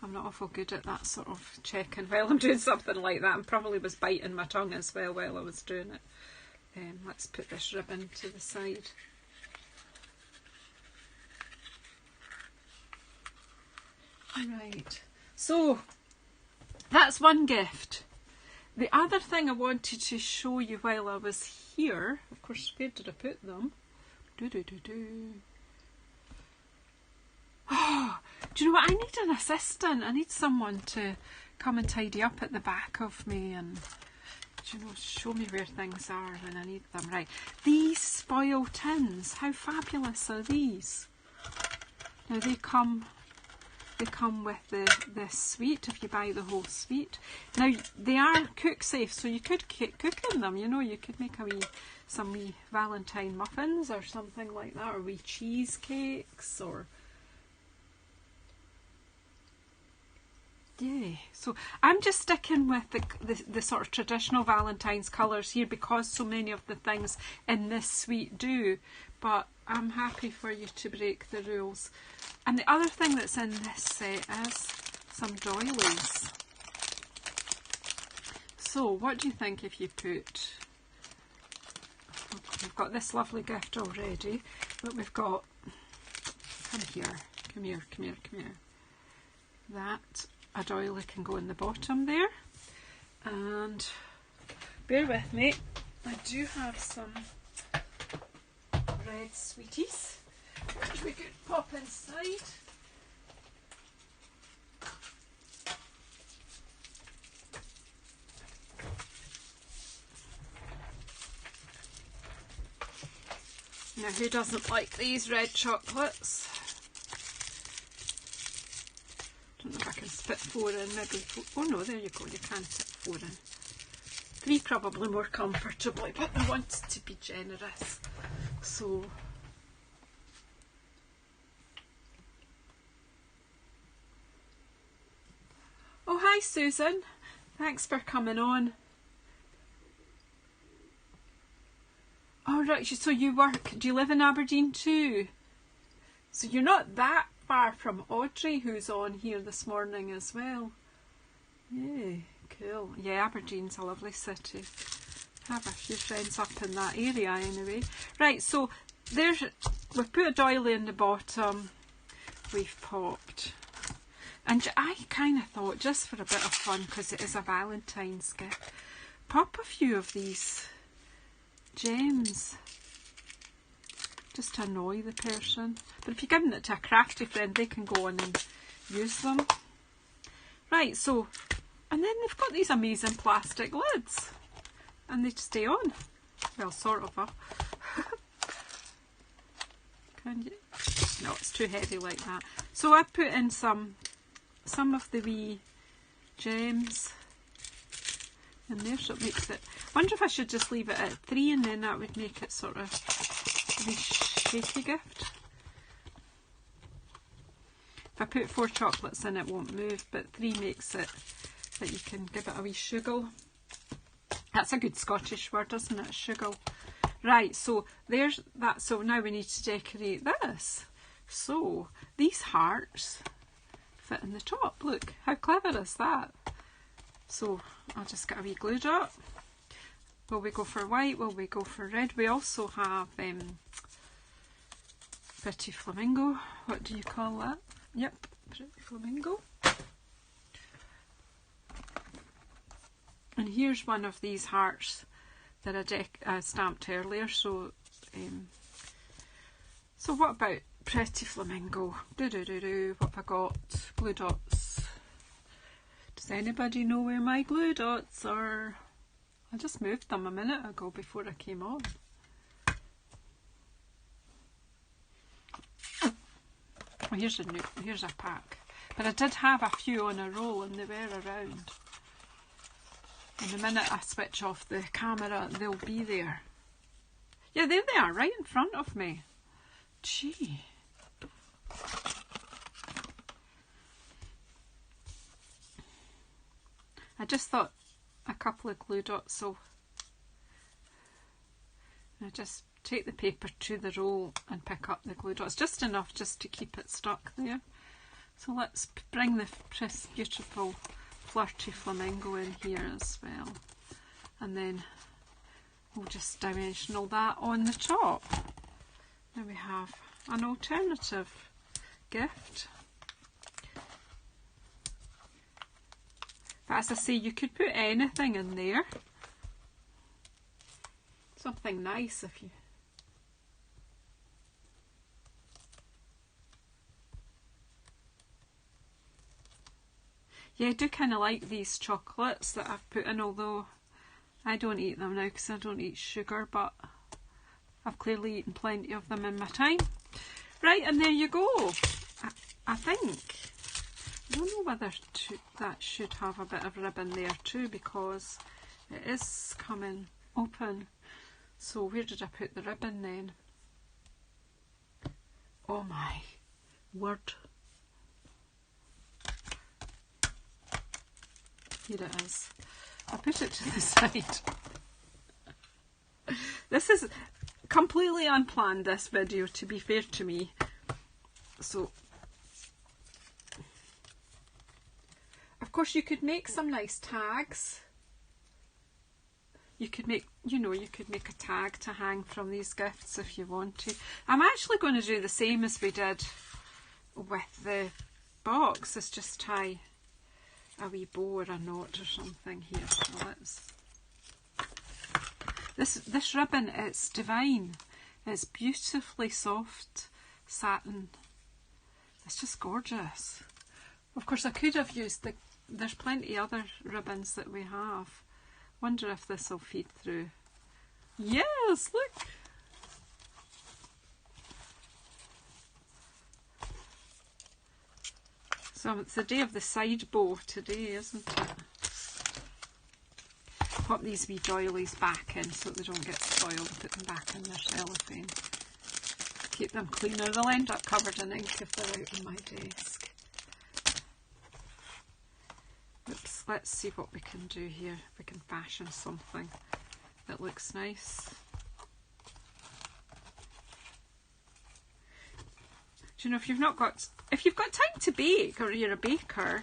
I'm not awful good at that sort of checking while I'm doing something like that. I probably was biting my tongue as well while I was doing it. Let's put this ribbon to the side. Right, so that's one gift. The other thing I wanted to show you while I was here, of course, where did I put them? Oh, do you know what? I need an assistant. I need someone to come and tidy up at the back of me and, do you know, show me where things are when I need them. Right, these spoil tins. How fabulous are these? Now they come with the suite if you buy the whole suite. Now they are cook safe, so you could cook in them. You know, you could make some wee Valentine muffins or something like that, or wee cheesecakes, or Yeah, so I'm just sticking with the sort of traditional Valentine's colours here because so many of the things in this suite do, but I'm happy for you to break the rules. And the other thing that's in this set is some doilies. So what do you think if you put, we've got this lovely gift already, but we've got, come here, that a doily can go in the bottom there, and bear with me, I do have some red sweeties which we could pop inside. Now who doesn't like these red chocolates? Don't know if I can spit 4 in, maybe 4. Oh no, there you go, you can fit 4 in. 3 probably more comfortably, but I wanted to be generous. So, oh hi Susan, thanks for coming on. Oh right, so you work, do you live in Aberdeen too? So you're not that far from Audrey, who's on here this morning as well. Yeah, cool. Yeah, Aberdeen's a lovely city. I have a few friends up in that area anyway. Right, so there's, we've put a doily in the bottom, we've popped. And I kind of thought, just for a bit of fun, because it is a Valentine's gift, pop a few of these gems. Just to annoy the person. But if you're giving it to a crafty friend, they can go on and use them. Right, so, and then they've got these amazing plastic lids. And they stay on. Well, sort of. Can you? No, it's too heavy like that. So I put in some of the wee gems in there, so it makes it, I wonder if I should just leave it at 3 and then that would make it sort of a wee shaky gift. If I put 4 chocolates in, it won't move, but 3 makes it that you can give it a wee shuggle. That's a good Scottish word, isn't it? Shuggle. Right, so there's that. So now we need to decorate this. So these hearts fit in the top. Look, how clever is that? So I'll just get a wee glue dot. Will we go for white? Will we go for red? We also have Pretty Flamingo. What do you call that? Yep, Pretty Flamingo. And here's one of these hearts that I stamped earlier. So, so what about Pretty Flamingo? What have I got? Glue dots. Does anybody know where my glue dots are? I just moved them a minute ago before I came on. Oh, here's a pack. But I did have a few on a roll and they were around. And the minute I switch off the camera, they'll be there. Yeah, there they are, right in front of me. Gee. I just thought a couple of glue dots, so I just take the paper to the roll and pick up the glue dots, just enough just to keep it stuck there. So let's bring the beautiful flirty flamingo in here as well, and then we'll just dimensional that on the top. Now we have an alternative gift. But as I say, you could put anything in there. Something nice if you... Yeah, I do kind of like these chocolates that I've put in, although I don't eat them now because I don't eat sugar, but I've clearly eaten plenty of them in my time. Right, and there you go. I think, I don't know whether that should have a bit of ribbon there too, because it is coming open. So where did I put the ribbon then? Oh my word. Here it is. I'll put it to the side. This is completely unplanned, this video, to be fair to me. So, of course, you could make some nice tags. You could make, you could make a tag to hang from these gifts if you want to. I'm actually going to do the same as we did with the box. Is just tie a wee bow or a knot or something here. So this ribbon, it's divine. It's beautifully soft satin. It's just gorgeous. Of course, I could have used there's plenty other ribbons that we have. Wonder if this will feed through. Yes, look. So it's the day of the side bow today, isn't it? Put these wee doilies back in so they don't get spoiled. Put them back in their cellophane. Keep them cleaner. They'll end up covered in ink if they're out on my desk. Oops, let's see what we can do here. We can fashion something that looks nice. Do you know, if you've got time to bake, or you're a baker,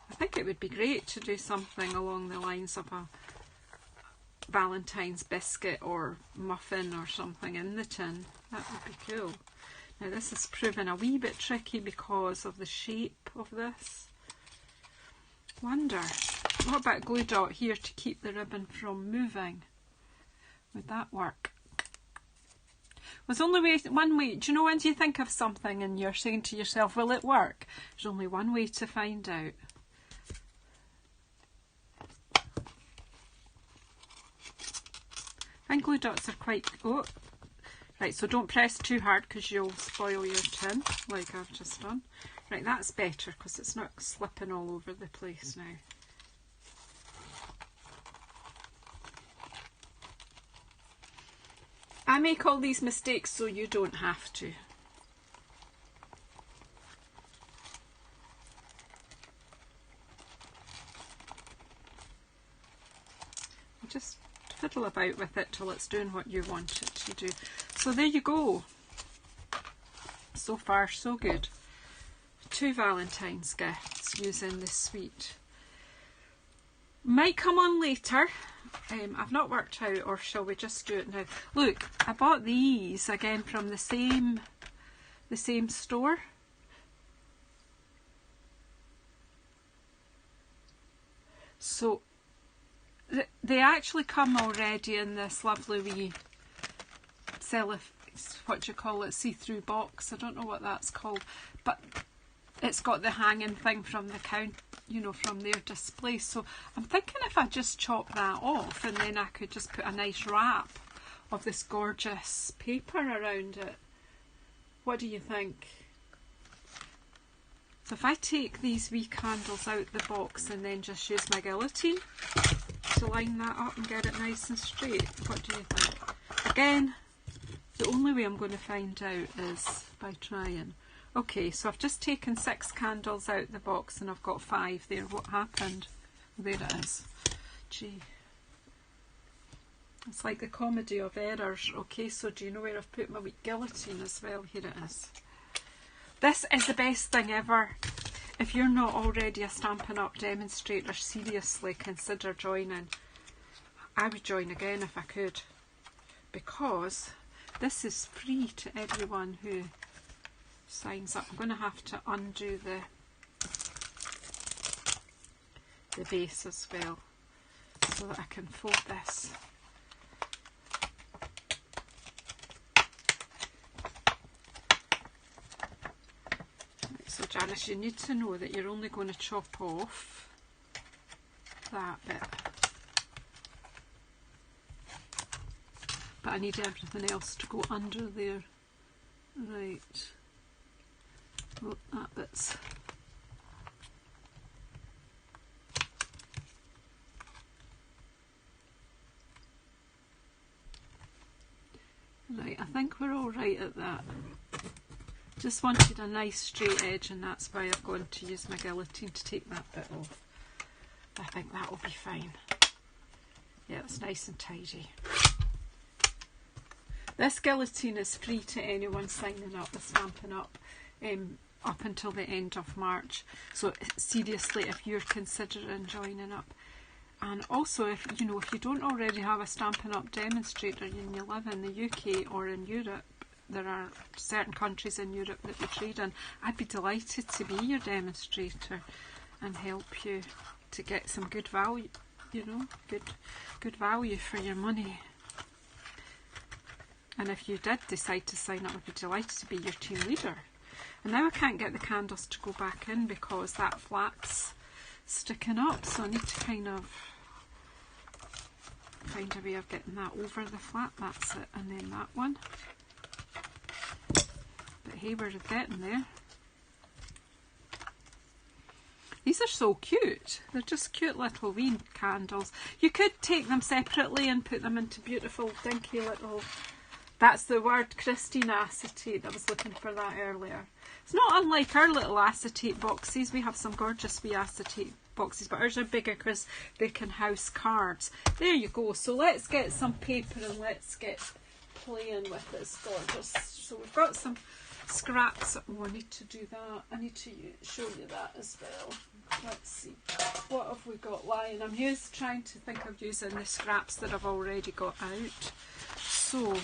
I think it would be great to do something along the lines of a Valentine's biscuit or muffin or something in the tin. That would be cool. Now this is proving a wee bit tricky because of the shape of this. Wonder, what about glue dot here to keep the ribbon from moving? Would that work? There's only one way. Do you know, when you think of something and you're saying to yourself, will it work? There's only one way to find out. I think glue dots are quite... Oh, right, so don't press too hard because you'll spoil your tin, like I've just done. Right, that's better because it's not slipping all over the place now. I make all these mistakes so you don't have to. Just fiddle about with it till it's doing what you want it to do. So there you go. So far, so good. 2 Valentine's gifts using this suite. Might come on later. I've not worked out, or shall we just do it now? Look, I bought these again from the same store. So they actually come already in this lovely wee what do you call it, see-through box. I don't know what that's called, but it's got the hanging thing from the count, from their display. So I'm thinking if I just chop that off and then I could just put a nice wrap of this gorgeous paper around it. What do you think? So if I take these wee candles out the box and then just use my guillotine to line that up and get it nice and straight, what do you think? Again, the only way I'm going to find out is by trying. Okay, so I've just taken 6 candles out the box and I've got 5 there. What happened? There it is. Gee. It's like the comedy of errors. Okay, so do you know where I've put my wee guillotine as well? Here it is. This is the best thing ever. If you're not already a Stampin' Up! Demonstrator, seriously consider joining. I would join again if I could, because this is free to everyone who signs up. I'm going to have to undo the base as well so that I can fold this. Right, so Janice, you need to know that you're only going to chop off that bit. But I need everything else to go under there. Right. Oh, that bit's... Right, I think we're all right at that. Just wanted a nice straight edge, and that's why I've gone to use my guillotine to take that bit off. I think that will be fine. Yeah, it's nice and tidy. This guillotine is free to anyone signing up, the Stampin' Up, up until the end of March. So seriously, if you're considering joining up. And also, if you don't already have a Stampin' Up demonstrator and you live in the UK or in Europe, there are certain countries in Europe that we trade in, I'd be delighted to be your demonstrator and help you to get some good value, good value for your money. And if you did decide to sign up, I'd be delighted to be your team leader. And now I can't get the candles to go back in because that flap's sticking up, so I need to kind of find a way of getting that over the flap. That's it. And then that one. But hey, we're getting there. These are so cute. They're just cute little wee candles. You could take them separately and put them into beautiful dinky little... That's the word, Christine, acetate. I was looking for that earlier. It's not unlike our little acetate boxes. We have some gorgeous wee acetate boxes, but ours are bigger because they can house cards. There you go. So let's get some paper and let's get playing with this gorgeous. So we've got some scraps. Oh, I need to do that. I need to show you that as well. Let's see. What have we got lying? I'm trying to think of using the scraps that I've already got out. So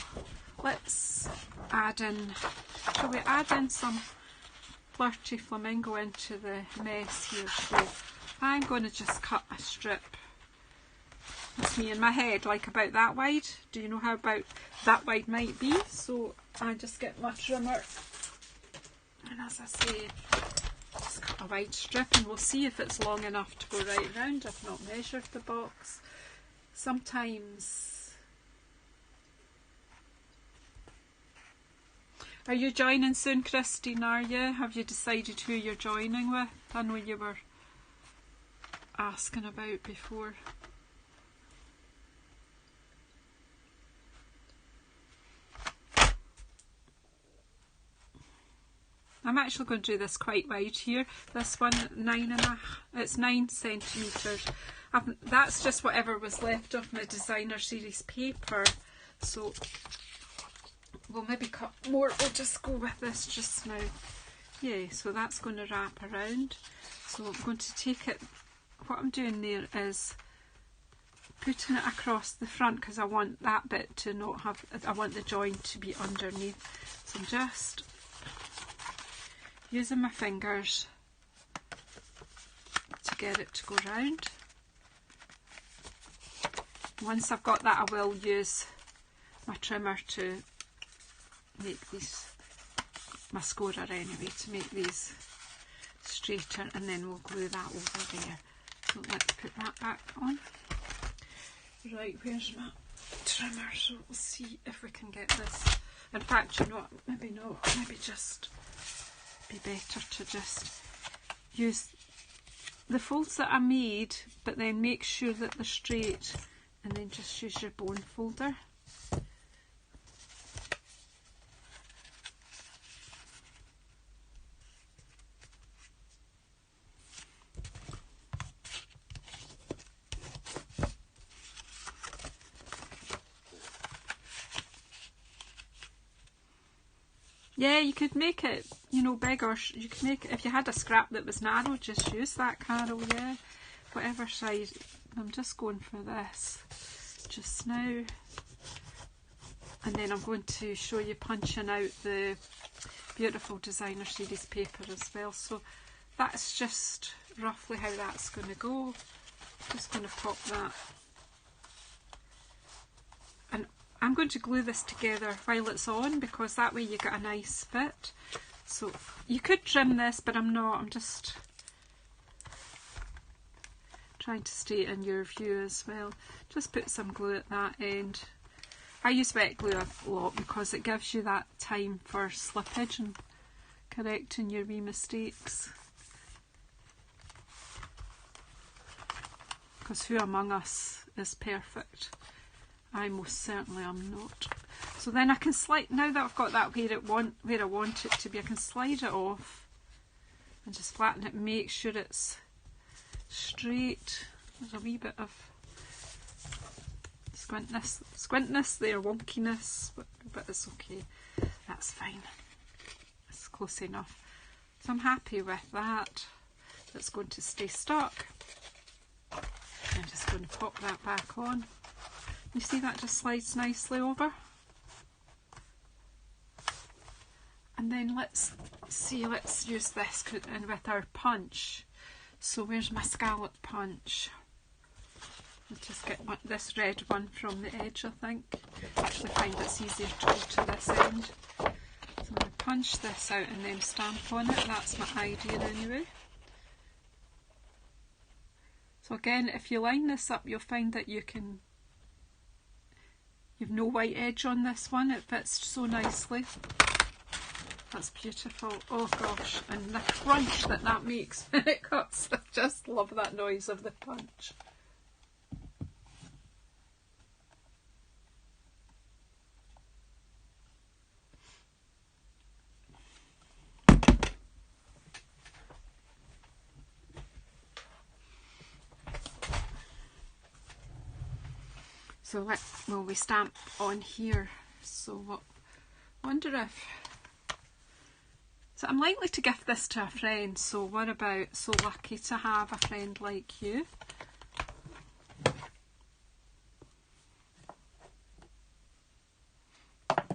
let's add in, shall we add in some Flirty Flamingo into the mess here? So I'm going to just cut a strip. That's me in my head, like about that wide. Do you know how about that wide might be? So I just get my trimmer, and as I say, just cut a wide strip, and we'll see if it's long enough to go right round. I've not measured the box. Sometimes... Are you joining soon, Christine, are you? Have you decided who you're joining with? I know you were asking about before. I'm actually going to do this quite wide here. This one, it's 9 centimetres. That's just whatever was left of my designer series paper. So we'll maybe cut more. We'll just go with this just now. Yeah, so that's going to wrap around. So I'm going to take it, what I'm doing there is putting it across the front because I want that bit to not have, I want the join to be underneath. So I'm just using my fingers to get it to go round. Once I've got that, I will use my trimmer to make these, my scorer anyway, to make these straighter, and then we'll glue that over there. So let's put that back on. Right, where's my trimmer? So we'll see if we can get this. In fact, you know what, maybe not, maybe just be better to just use the folds that I made, but then make sure that they're straight, and then just use your bone folder. Yeah, you could make it, you know, bigger. You could make it, if you had a scrap that was narrow, just use that, Carol, yeah. Whatever size. I'm just going for this just now. And then I'm going to show you punching out the beautiful designer series paper as well. So that's just roughly how that's going to go. Just going to pop that. And I'm going to glue this together while it's on, because that way you get a nice fit. So you could trim this, but I'm not. I'm just trying to stay in your view as well. Just put some glue at that end. I use wet glue a lot because it gives you that time for slippage and correcting your wee mistakes. Because who among us is perfect? I most certainly am not. So then I can slide, now that I've got that where I want it to be, I can slide it off and just flatten it, make sure it's straight. There's a wee bit of squintness there, wonkiness, but it's okay. That's fine. It's close enough. So I'm happy with that. That's going to stay stuck. I'm just going to pop that back on. You see that just slides nicely over. And then let's use this in with our punch. So where's my scallop punch? I'll just get this red one from the edge, I think. I actually find it's easier to go to this end. So I'm going to punch this out and then stamp on it. That's my idea anyway. So again, if you line this up, you'll find that you've no white edge on this one. It fits so nicely. That's beautiful. Oh gosh, and the crunch that makes when it cuts. I just love that noise of the punch. So we stamp on here. So wonder if... So I'm likely to gift this to a friend, so what about so lucky to have a friend like you?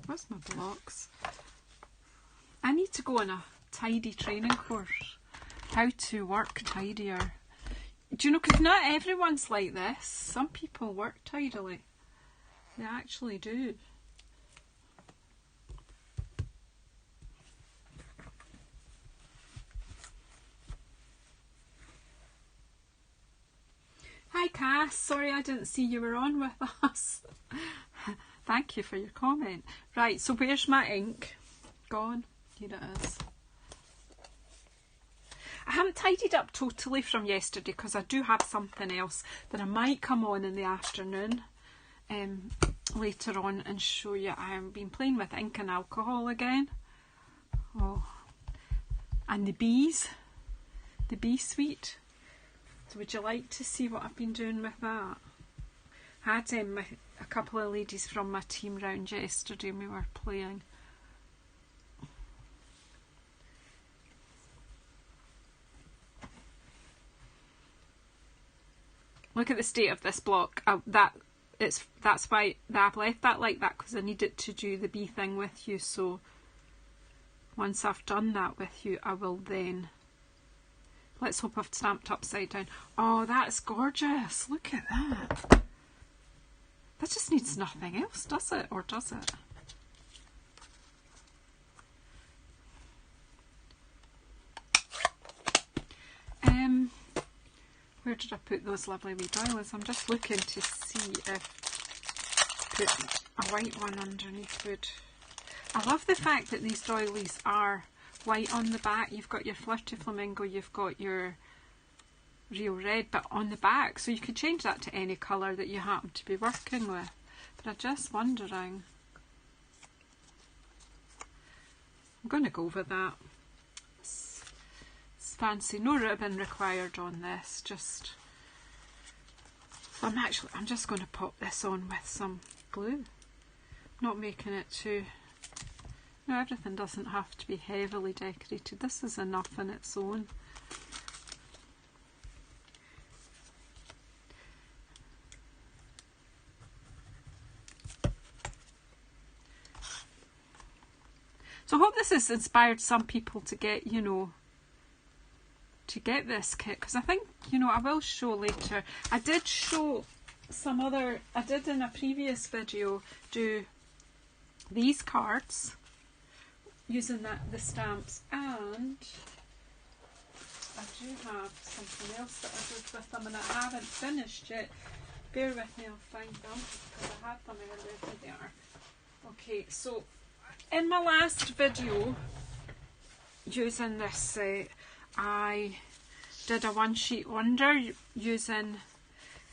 Where's my blocks? I need to go on a tidy training course. How to work tidier. Do you know, because not everyone's like this. Some people work tidily. They actually do. Hi Cass, sorry I didn't see you were on with us. Thank you for your comment. Right, so where's my ink? Gone. Here it is. I haven't tidied up totally from yesterday because I do have something else that I might come on in the afternoon later on and show you. I've been playing with ink and alcohol again. Oh, and the bees, the bee suite. So would you like to see what I've been doing with that? I had a couple of ladies from my team round yesterday and we were playing. Look at the state of this block. That's why I've left that like that, because I needed to do the bee thing with you. So once I've done that with you, I will then... Let's hope I've stamped upside down. Oh, that's gorgeous. Look at that. That just needs nothing else, does it? Or does it? Where did I put those lovely wee doilies? I'm just looking to see if put a white one underneath would. I love the fact that these doilies are white on the back. You've got your Flirty Flamingo, you've got your Real Red, but on the back, so you could change that to any colour that you happen to be working with. But I'm just wondering, I'm going to go with that. It's fancy, no ribbon required on this. Just, so I'm just going to pop this on with some glue. Not making it too. No, everything doesn't have to be heavily decorated. This is enough on its own. So I hope this has inspired some people to get, you know, to get this kit, because I think, you know, I will show later. I did show some other, I did in a previous video do these cards using the stamps, and I do have something else that I did with them and I haven't finished yet. Bear with me, I'll find them because I had them earlier. Here they are. Okay, so in my last video using this I did a one sheet wonder using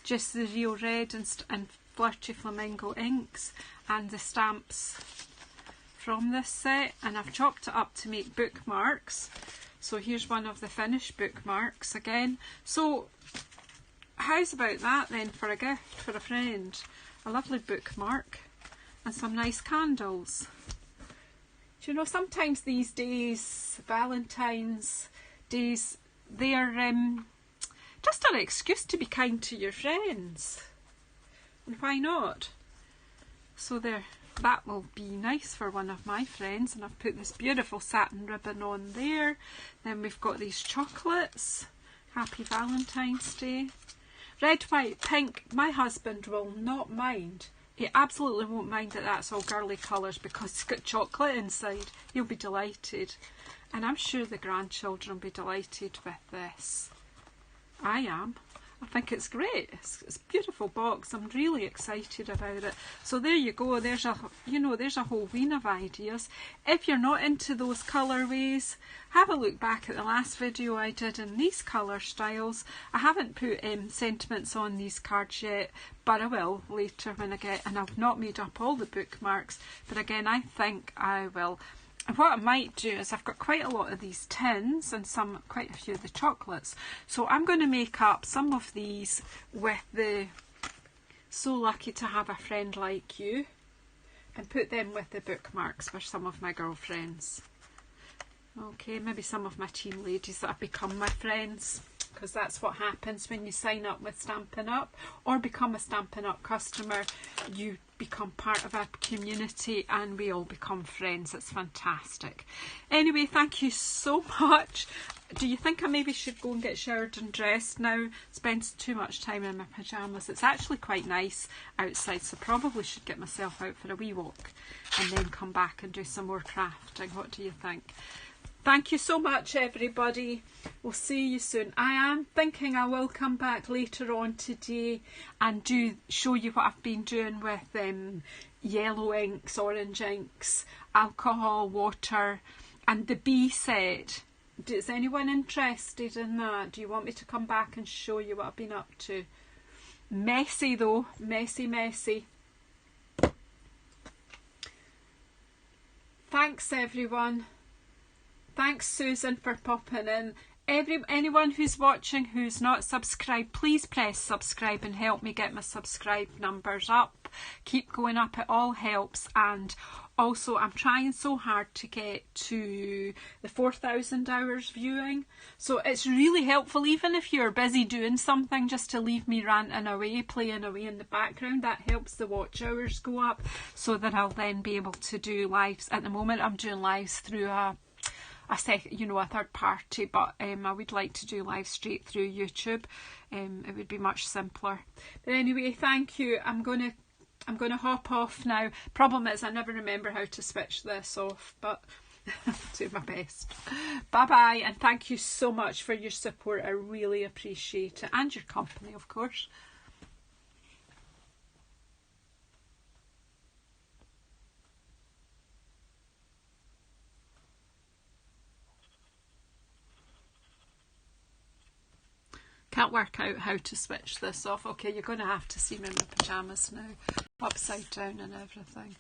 just the Real Red and Flirty Flamingo inks and the stamps from this set, and I've chopped it up to make bookmarks. So here's one of the finished bookmarks again. So how's about that then for a gift for a friend? A lovely bookmark and some nice candles. Do you know, sometimes these days, Valentine's days, they're just an excuse to be kind to your friends. And why not? So there, that will be nice for one of my friends. And I've put this beautiful satin ribbon on there. Then we've got these chocolates. Happy Valentine's Day. Red, white, pink. My husband will not mind. He absolutely won't mind that that's all girly colours because it's got chocolate inside. He'll be delighted. And I'm sure the grandchildren will be delighted with this. I am. I think it's great. It's a beautiful box. I'm really excited about it. So there you go. There's a, you know, there's a whole ween of ideas. If you're not into those colourways, have a look back at the last video I did in these colour styles. I haven't put sentiments on these cards yet, but I will later when I get, and I've not made up all the bookmarks, but again, I think I will. And what I might do is I've got quite a lot of these tins and quite a few of the chocolates. So I'm going to make up some of these with the So Lucky to Have a Friend Like You and put them with the bookmarks for some of my girlfriends. Okay, maybe some of my teen ladies that have become my friends, because that's what happens when you sign up with Stampin' Up or become a Stampin' Up customer. You become part of a community and we all become friends. It's fantastic. Anyway, thank you so much. Do you think I maybe should go and get showered and dressed now? Spend too much time in my pyjamas. It's actually quite nice outside, so probably should get myself out for a wee walk and then come back and do some more crafting. What do you think? Thank you so much, everybody. We'll see you soon. I am thinking I will come back later on today and show you what I've been doing with yellow inks, orange inks, alcohol, water, and the bee set. Is anyone interested in that? Do you want me to come back and show you what I've been up to? Messy though. Messy, messy. Thanks, everyone. Thanks, Susan, for popping in. Anyone who's watching who's not subscribed, please press subscribe and help me get my subscribe numbers up. Keep going up, it all helps. And also, I'm trying so hard to get to the 4,000 hours viewing. So it's really helpful, even if you're busy doing something, just to leave me ranting away, playing away in the background. That helps the watch hours go up so that I'll then be able to do lives. At the moment, I'm doing lives through a third party, but I would like to do live straight through YouTube. It would be much simpler. But anyway, thank you. I'm gonna hop off now. Problem is I never remember how to switch this off, but I'll do my best. Bye bye, and thank you so much for your support. I really appreciate it, and your company, of course. Can't work out how to switch this off. Okay, you're going to have to see me in my pyjamas now, upside down and everything.